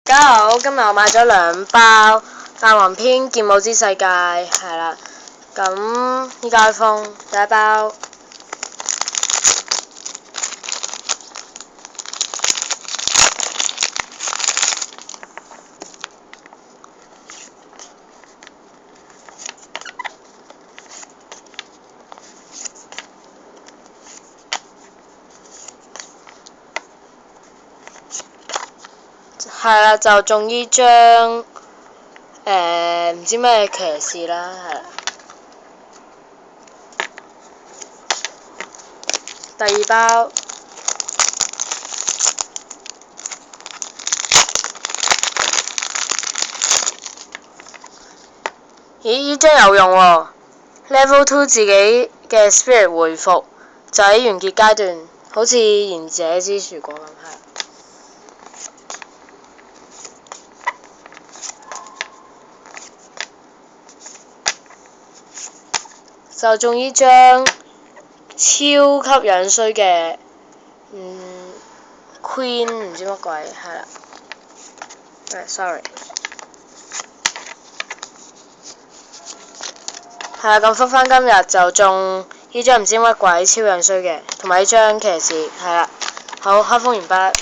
大家好，今日我買咗2包《霸王篇劍舞之世界》，係啦。咁依家開封第一包，係啦，就中依張唔知咩騎士啦，係啦。第二包，咦？依張有用喎，Level 2自己嘅 Spirit 回復，就喺完結階段，好似賢者之樹果咁，係。就中依張超級樣衰嘅Queen 唔知乜鬼，係啦。sorry。係啦，咁覆返今日就中依張唔知乜鬼超樣衰嘅，同埋依張騎士，係啦。好，開封完畢。